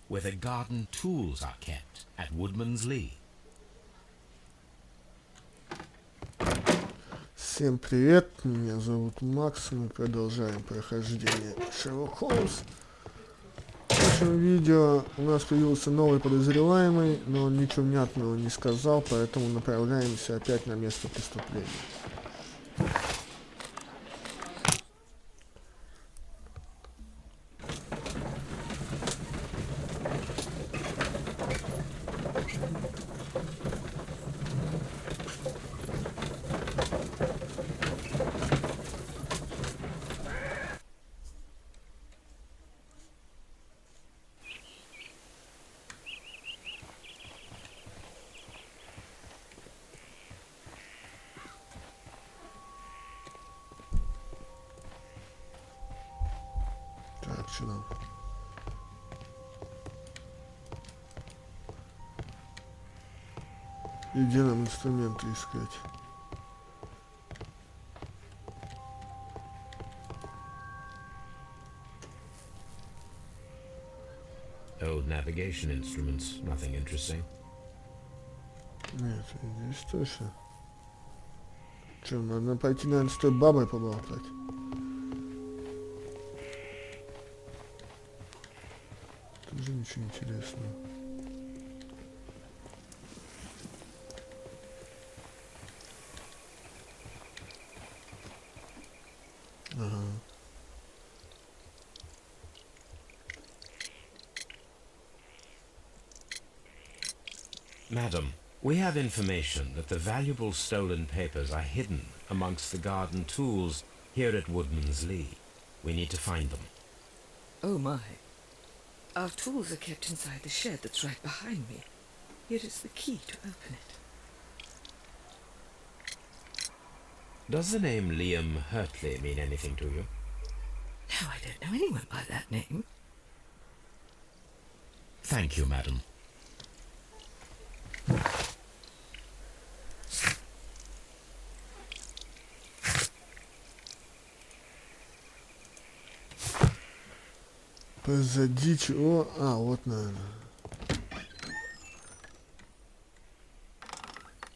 where the garden tools are kept at Woodman's Lee. Всем привет, меня зовут Макс, мы продолжаем прохождение Sherlock Holmes. В этом видео у нас появился новый подозреваемый, но он ничего внятного не сказал, поэтому направляемся опять на место преступления. Так, что там? И где нам инструменты искать? Old navigation instruments, nothing interesting. Нет, здесь точно. Че, надо пойти, наверное, с той бабой поболтать. Тоже ничего интересного. Ага. Madam, we have information that the valuable stolen papers are hidden amongst the garden tools here at Woodman's Lee. We need to find them. Oh my. Our tools are kept inside the shed that's right behind me. Here is the key to open it. Does the name Liam Hurtley mean anything to you? No, I don't know anyone by that name. Thank you, madam. Позади чего? А, вот, наверное.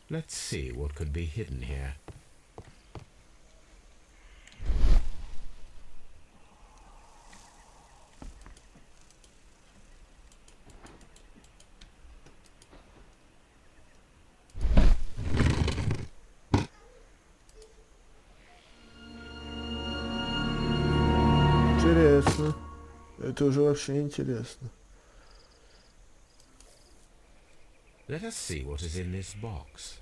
Let's see what could be hidden here. Интересно. Это уже вообще интересно. Let us see what is in this box.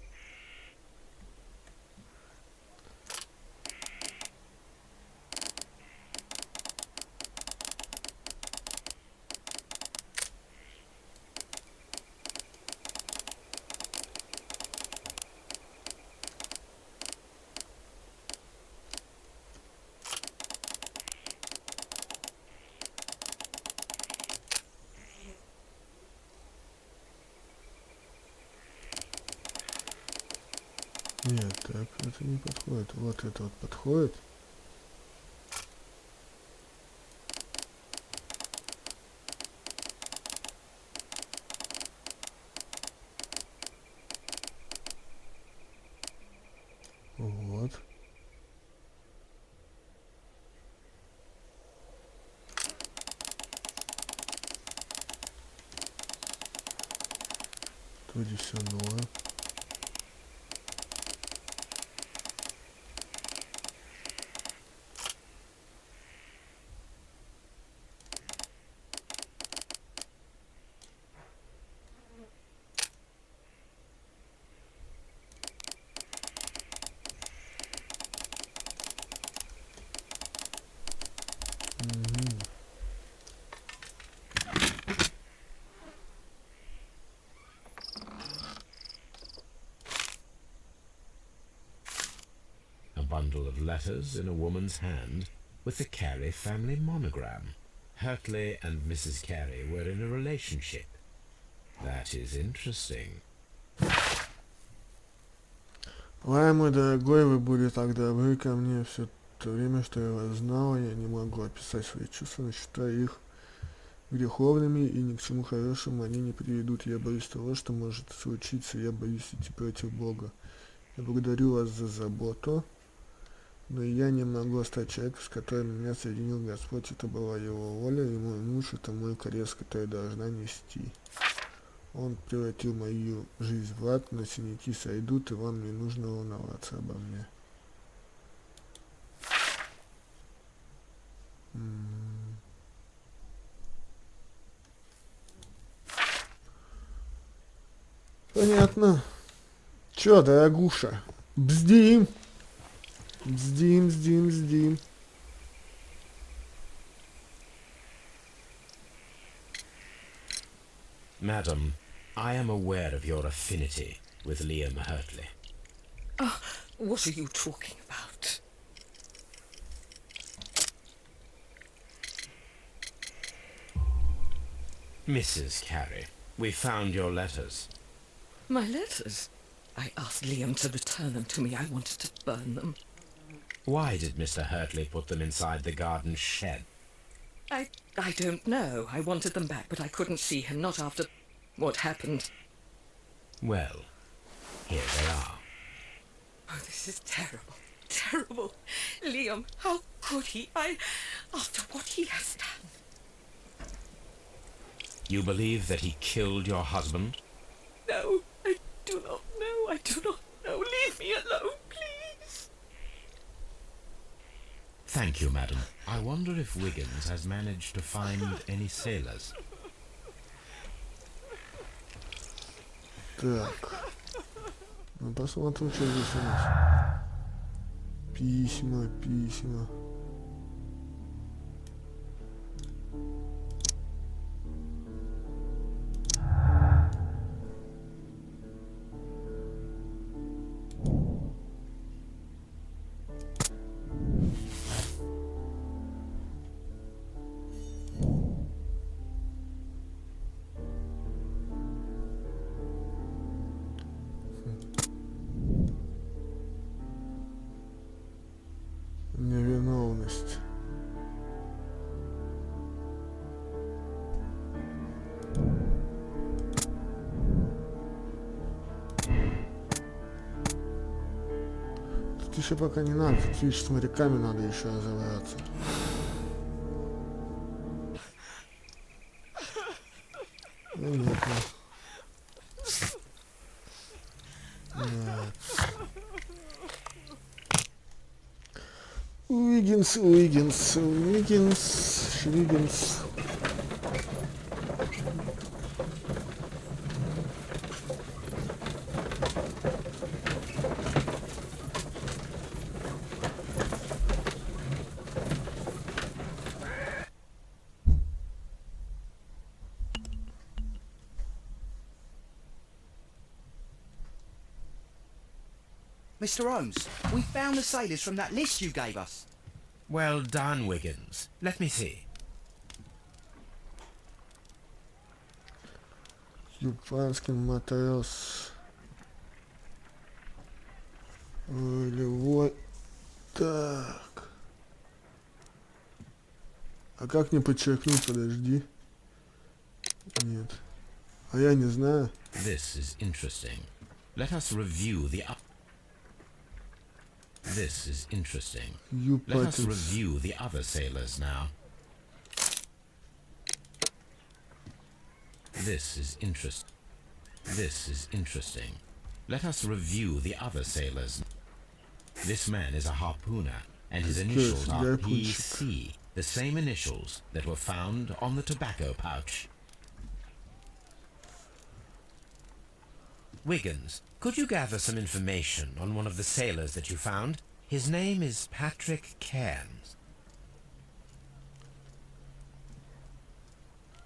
Нет, так, это не подходит. Вот это вот подходит. Вот. Вроде все новое. A bundle of letters in a woman's hand with the Carey family monogram. Hurtley and Mrs. Carey were in a relationship. That is interesting. Ой, мой дорогой, вы были так добры ко мне все то время, что я вас знала. Я не могу описать свои чувства, но считаю их греховными, и ни к чему хорошему они не приведут. Я боюсь того, что может случиться, я боюсь идти против Бога. Я благодарю вас за заботу, но я не могу оставить человека, с которым меня соединил Господь. Это была его воля, и мой муж — это мой крест, который должна нести. Он превратил мою жизнь в ад, но синяки сойдут, и вам не нужно волноваться обо мне. Понятно. Чё, дорогуша? Бздим. Бздим, бздим, бздим. Madam, I am aware of your affinity with Liam Hurtley. Oh, what are you talking about? Mrs. Carey, we found your letters. My letters? I asked Liam to return them to me. I wanted to burn them. Why did Mr. Hurtley put them inside the garden shed? I don't know. I wanted them back, but I couldn't see him, not after what happened. Well, here they are. Oh, this is terrible. Terrible. Liam, how could he? After what he has done. You believe that he killed your husband? No, I do not know. I do not know. Leave me alone, please. Thank you, madam. I wonder if Wiggins has managed to find any sailors. Так. Ну, посмотрим, что здесь у нас. Письма, письма. Невиновность. Тут еще пока не надо, тут видишь, с моряками надо еще разобраться. Понятно. Уиггинс, Уиггинс, Уиггинс, Швиггинс. Mr. Holmes, we found the sailors from that list you gave us. Well done, Wiggins. Let me see. Юпанский матрос. Ролевой. Так. А как мне подчеркнуть? Подожди. Нет. А я не знаю. This is interesting. Let us review the This is interesting. Let us Юпатец. review the other sailors now. This is interesting. Let us review the other sailors. This man is a harpooner, and his initials are PC, the same initials that were found on the tobacco pouch. Wiggins, could you gather some information on one of the sailors that you found? His name is Patrick Cairns.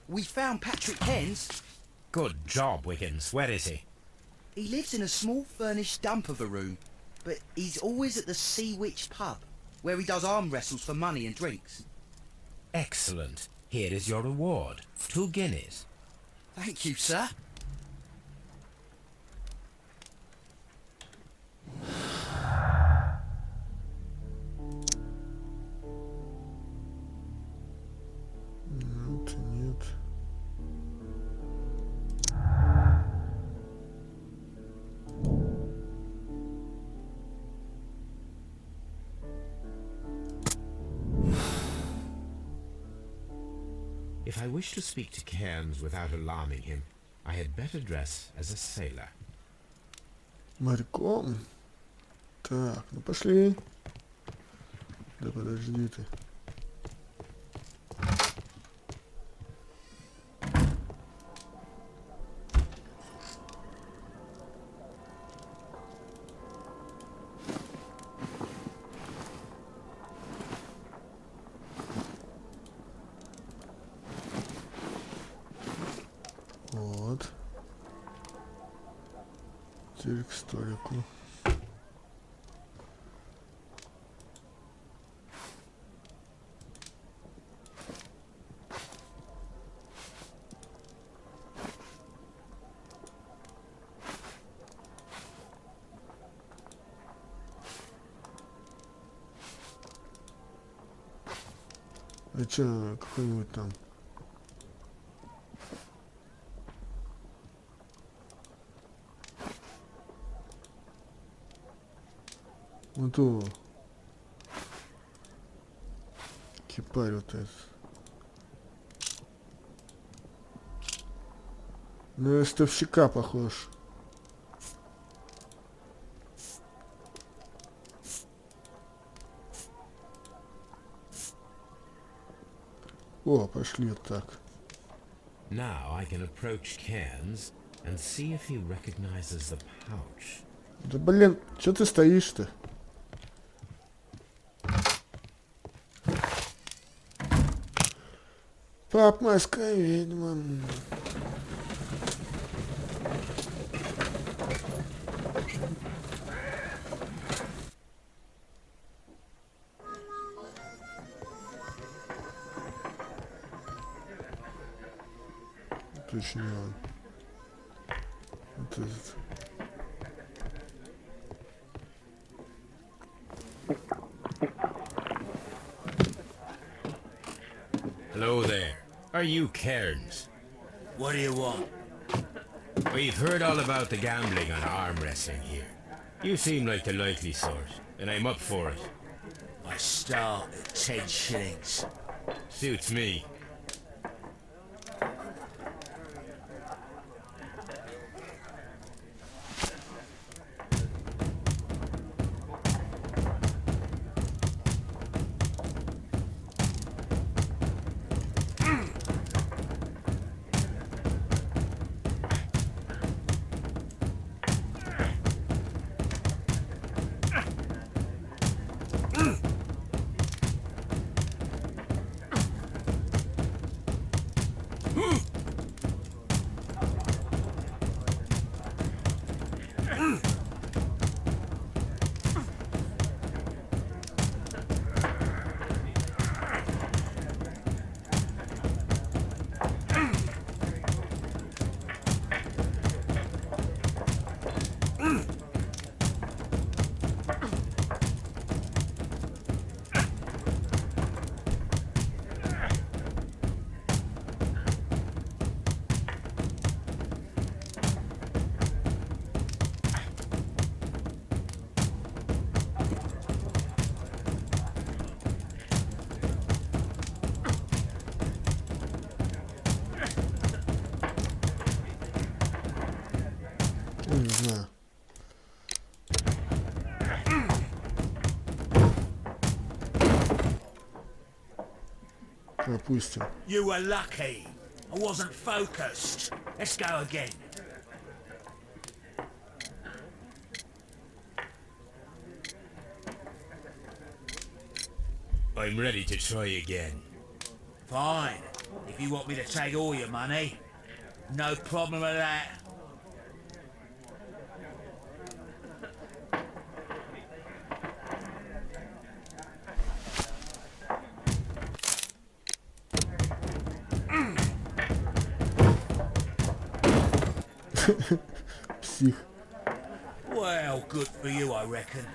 We found Patrick Cairns. Good job, Wiggins. Where is he? He lives in a small furnished dump of a room, but he's always at the Sea Witch pub, where he does arm wrestles for money and drinks. Excellent. Here is your reward. 2 guineas. Thank you, sir. Нет, нет. If I wish to speak to Cairns without alarming him, I had better dress as a sailor. Моряком? Так, ну пошли. Да подожди ты. Вот. Теперь к столику. А чё, какой-нибудь там? Вот то. Кипарь вот этот. На ростовщика похож. О, пошли вот так. Now I can approach Cairns and see if he recognizes the pouch. Да блин, чё ты стоишь-то? Пап, морская ведьма. Точно не он. Вот этот. Hello there. Are you Cairns? What do you want? We've heard all about the gambling on arm wrestling here. You seem like the likely sort, and I'm up for it. I start at 10 shillings. Suits me. Не знаю. Пропустим. You were lucky. I wasn't focused. Let's go again. I'm ready to try again. Fine. If you want me to take all your money, no problem with that. Псих. Well, good for you, I reckon.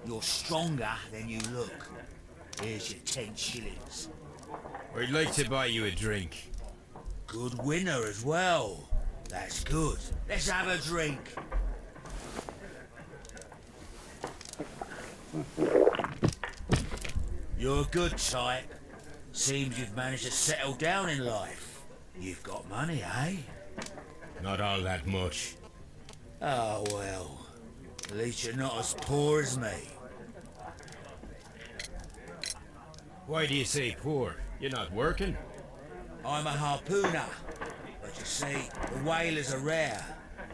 You're stronger than you look. Here's your 10 shillings. I'd like to buy you a drink. Good winner as well. That's good. Let's have a drink. You're a good type. Seems you've managed to settle down in life. You've got money, eh? Not all that much. Oh, well. At least you're not as poor as me. Why do you say poor? You're not working? I'm a harpooner. But you see, the whalers are rare.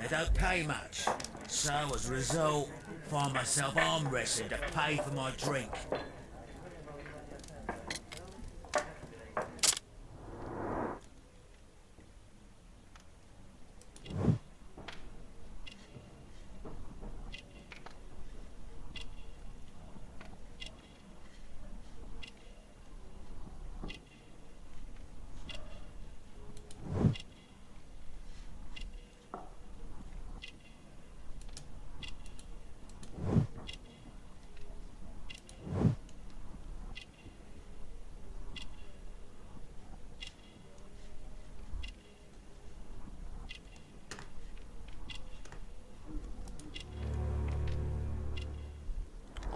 They don't pay much. So, as a result, find myself arm wrestling to pay for my drink.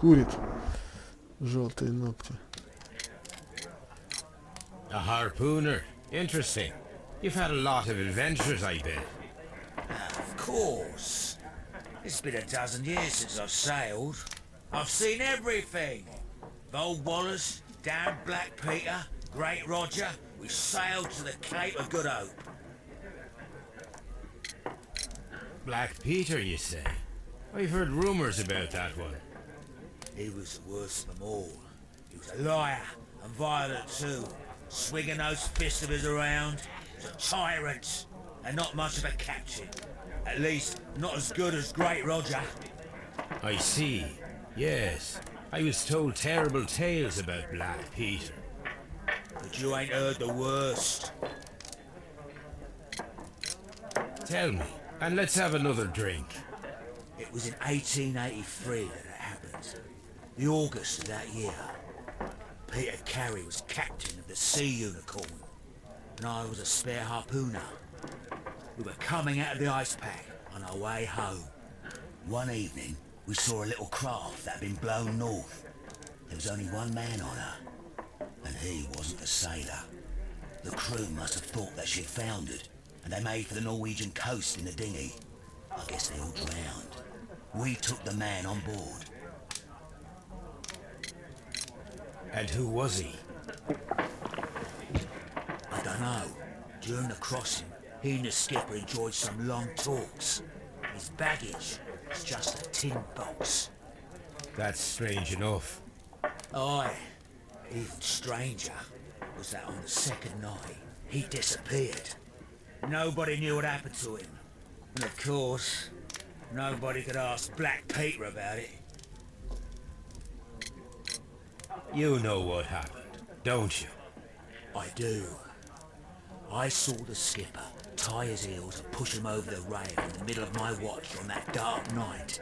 Курит. Желтые ногти. A harpooner. Interesting. You've had a lot of adventures, I bet. Of course. It's been a dozen years since I've sailed. I've seen everything. Old Wallace, down Black Peter, Great Roger. We sailed to the Cape of Good Hope. Black Peter, you say? I've heard rumours about that one. He was the worst of them all. He was a liar and violent too, swinging those fists of his around. He was a tyrant and not much of a captain. At least, not as good as Great Roger. I see. Yes. I was told terrible tales about Black Peter. But you ain't heard the worst. Tell me, and let's have another drink. It was in 1883 that it happened. The August of that year. Peter Carey was captain of the Sea Unicorn, and I was a spare harpooner. We were coming out of the ice pack on our way home. One evening, we saw a little craft that had been blown north. There was only one man on her, and he wasn't a sailor. The crew must have thought that she'd foundered, and they made for the Norwegian coast in the dinghy. I guess they all drowned. We took the man on board. And who was he? I don't know. During the crossing, he and the skipper enjoyed some long talks. His baggage was just a tin box. That's strange enough. Aye. Even stranger was that on the second night, he disappeared. Nobody knew what happened to him. And of course, nobody could ask Black Peter about it. You know what happened, don't you? I do. I saw the skipper tie his heels and push him over the rail in the middle of my watch on that dark night.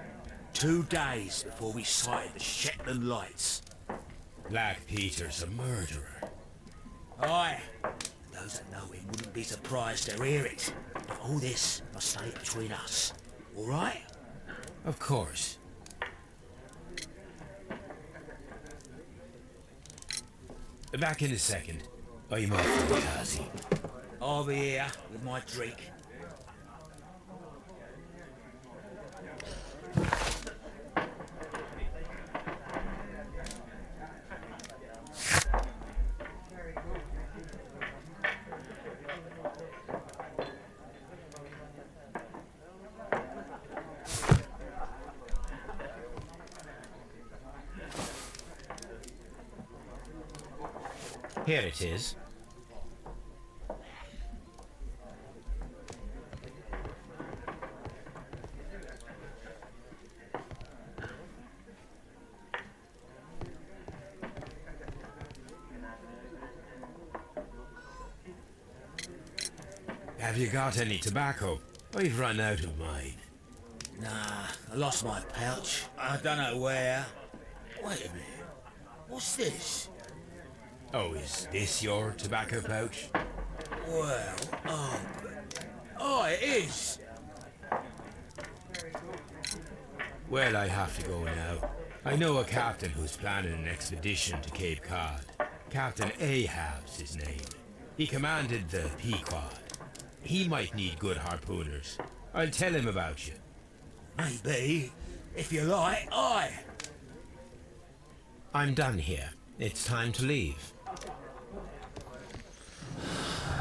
2 days before we sighted the Shetland lights. Black Peter's a murderer. Aye. Those that know him wouldn't be surprised to hear it. But all this must stay between us. All right? Of course. Back in a second. I'm off for the taxi. I'll be here with my drink. Here it is. Have you got any tobacco? I've run out of mine. Nah, I lost my pouch. I don't know where. Wait a minute. What's this? Oh, is this your tobacco pouch? Well, oh, it is. Well, I have to go now. I know a captain who's planning an expedition to Cape Cod. Captain Ahab's his name. He commanded the Pequod. He might need good harpooners. I'll tell him about you. Maybe, if you like, I'm done here. It's time to leave.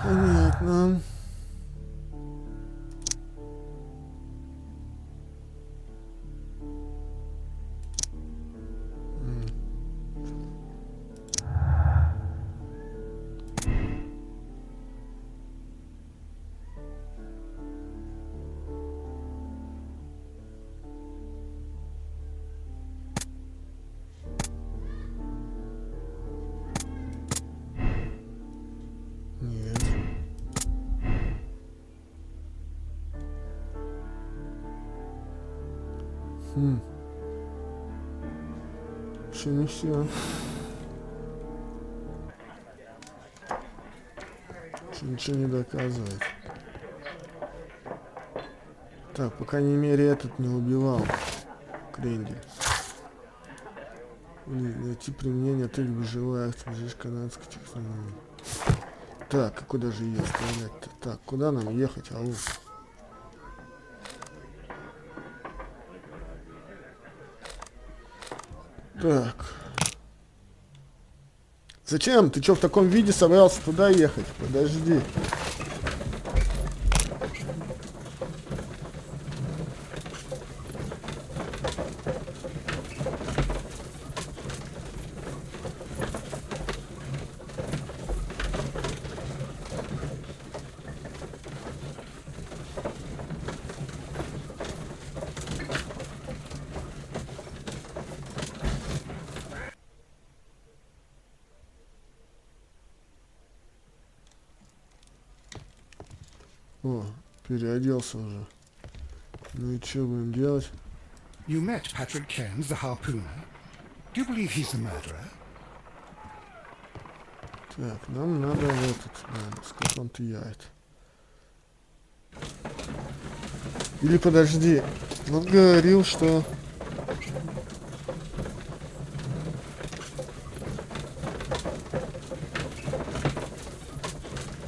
Понятно. Нет. Еще не все. Ничего не доказывает. Так, по крайней мере, этот не убивал Крендель. Найти применение ты выживаешь, лежишь канадской технологии. Так, а куда же ее оставлять-то? Так, куда нам ехать, ау? Так. Зачем? Ты что, в таком виде собрался туда ехать? Подожди. О, переоделся уже. Ну и что будем делать? You met Patrick Cairns, the harpooner. Do you believe he's the murderer? Так, нам надо этот, да, сколько он яет. Или подожди, он говорил, что...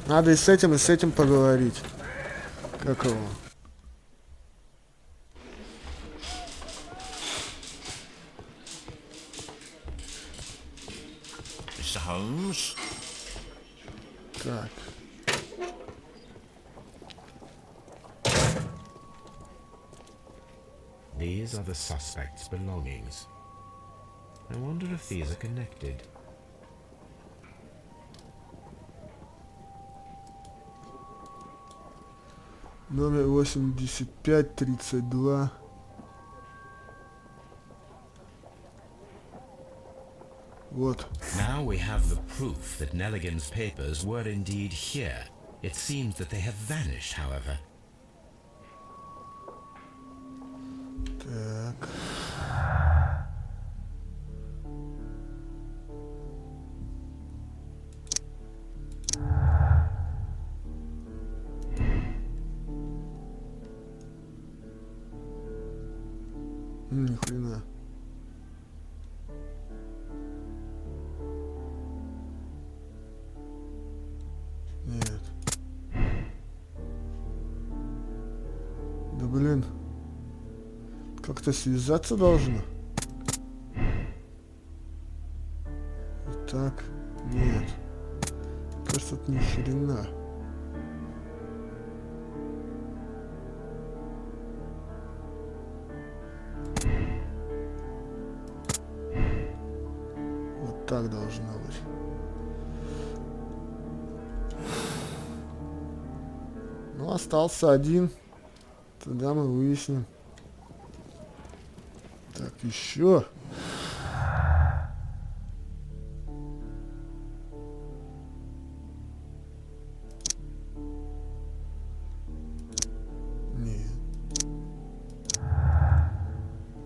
Надо и с этим поговорить. Как его? Mr. Holmes? Так. These are the suspect's belongings. I wonder if these are connected. Номер 8532. Вот. Now we have the proof that Nelligan's papers were indeed here. It seems that they have vanished, however. Так. Ни хрена. Нет. Да блин. Как-то связаться должно. Так, нет. Кажется, это ни хрена. Вот так должно быть. Ну, остался один. Тогда мы выясним. Так, еще. Нет.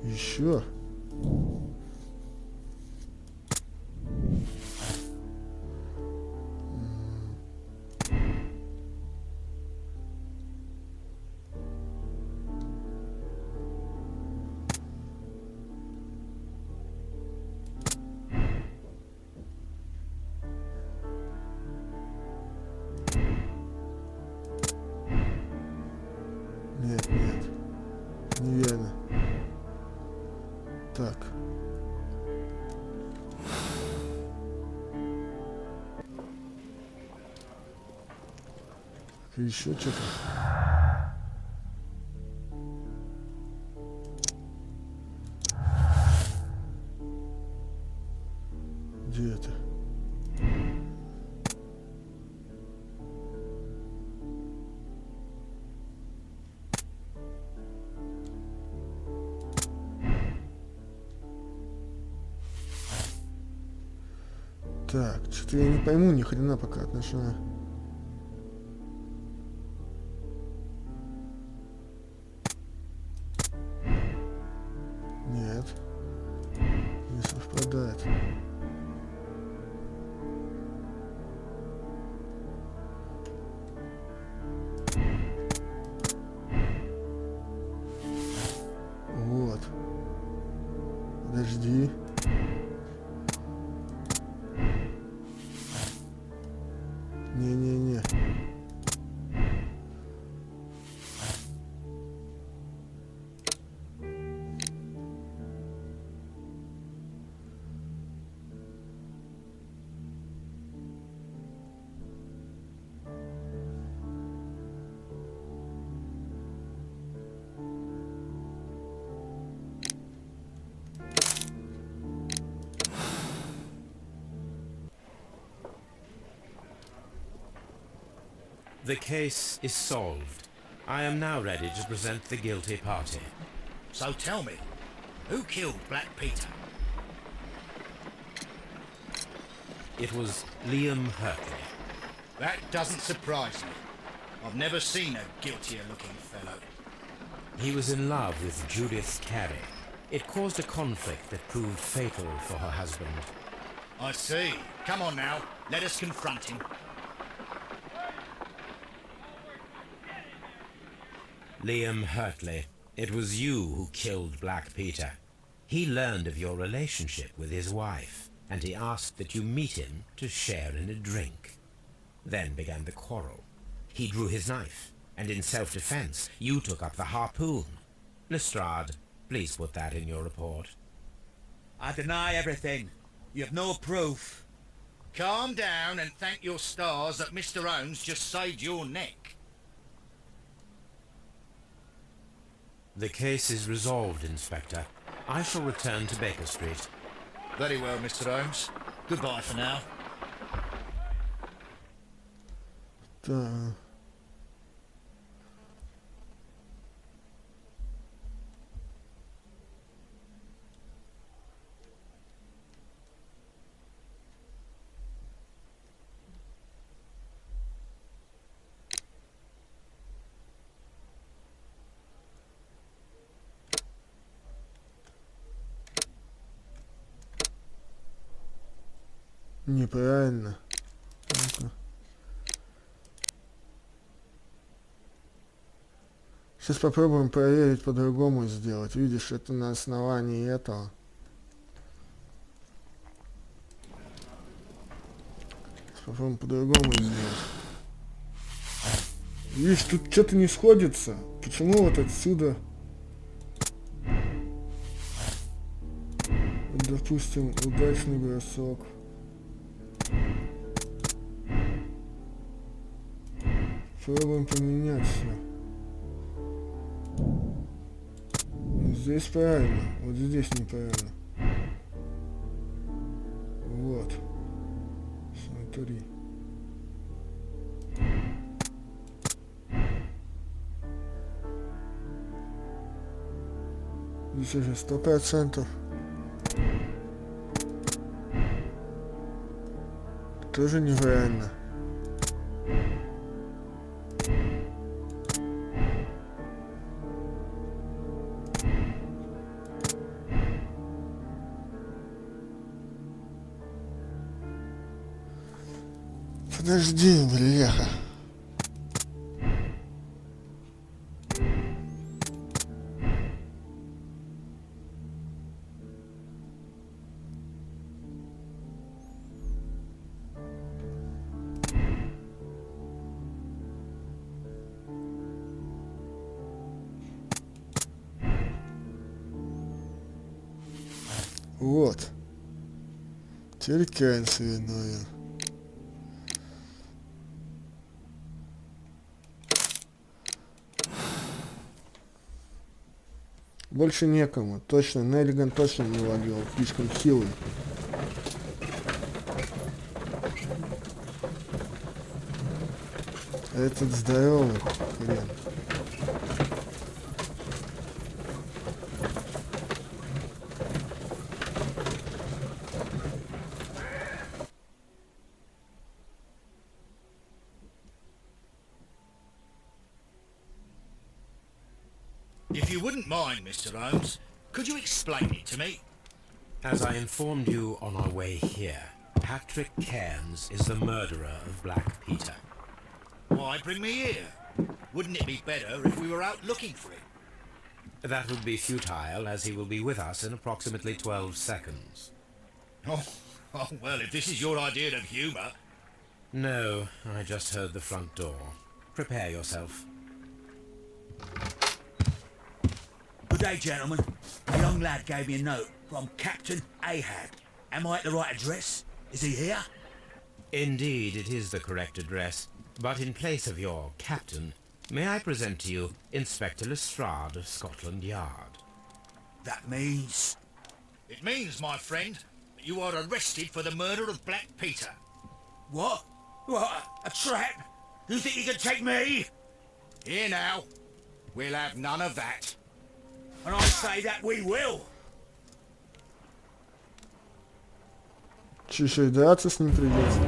Еще. Нет, нет. Неверно. Так. Еще что-то. Где это? Так, что-то я не пойму ни хрена пока отношения. Нет. Не совпадает. Вот. Подожди. Не-не-не. The case is solved. I am now ready to present the guilty party. So tell me, who killed Black Peter? It was Liam Hurtley. That doesn't surprise me. I've never seen a guiltier-looking fellow. He was in love with Judith Carey. It caused a conflict that proved fatal for her husband. I see. Come on now, let us confront him. Liam Hurtley, it was you who killed Black Peter. He learned of your relationship with his wife, and he asked that you meet him to share in a drink. Then began the quarrel. He drew his knife, and in self-defense, you took up the harpoon. Lestrade, please put that in your report. I deny everything. You have no proof. Calm down and thank your stars that Mr. Holmes just saved your neck. The case is resolved, Inspector. I shall return to Baker Street. Very well, Mr. Holmes. Goodbye for now. Так. Неправильно. Ну-ка. Сейчас попробуем проверить по-другому сделать. Видишь, это на основании этого. Сейчас попробуем по-другому сделать. Видишь, тут что-то не сходится. Почему вот отсюда? Вот, допустим, удачный бросок. Пробуем поменять все. Здесь правильно, вот здесь неправильно. Вот. Смотри. Здесь уже 100%. Тоже неправильно. Подожди, бляха. Вот. Теперь Кэнс виновен. Больше некому. Точно, Неллиган точно не ловил. Слишком хилый. Этот здоровый хрен. If you wouldn't mind, Mr. Holmes, could you explain it to me? As I informed you on our way here, Patrick Cairns is the murderer of Black Peter. Why bring me here? Wouldn't it be better if we were out looking for him? That would be futile, as he will be with us in approximately 12 seconds. Oh, well, if this is your idea of humour... No, I just heard the front door. Prepare yourself. Good day, gentlemen. A young lad gave me a note from Captain Ahab. Am I at the right address? Is he here? Indeed, it is the correct address. But in place of your captain, may I present to you Inspector Lestrade of Scotland Yard? That means... It means, my friend, that you are arrested for the murder of Black Peter. What? What? A trap? You think you can take me? Here now. We'll have none of that. And I say that we will. Че, еще и драться с ним придется?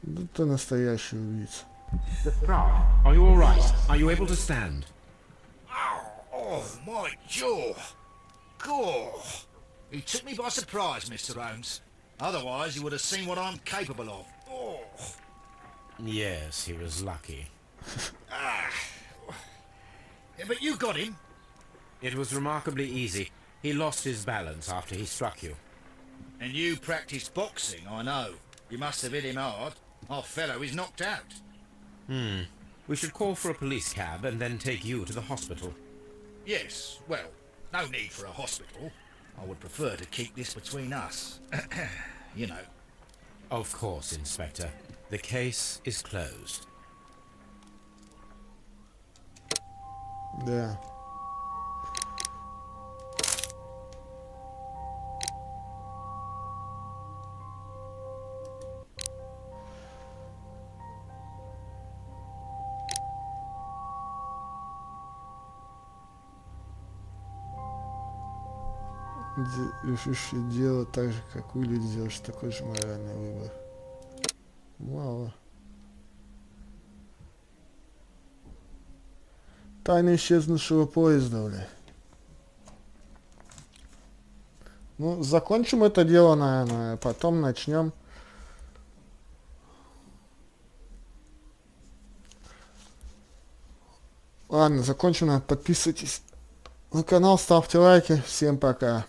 Да ты настоящий убийца. Lestrade, are you all right? Are you able to stand? Oh, my jaw. Gore. He took me by surprise, Mr. Holmes. Otherwise, you would have seen what I'm capable of. Oh. Yes, he was lucky. Yeah, but you got him. It was remarkably easy. He lost his balance after he struck you. And you practiced boxing, I know. You must have hit him hard. Our fellow is knocked out. We should call for a police cab and then take you to the hospital. Yes, well, no need for a hospital. I would prefer to keep this between us. You know. Of course, Inspector. The case is closed. Да. Решивший дело так же, как вы, люди, сделаешь такой же моральный выбор. Мало. Тайна исчезнувшего поезда, бля. Ну, закончим это дело, наверное, потом начнем. Ладно, закончим. Подписывайтесь на канал, ставьте лайки. Всем пока.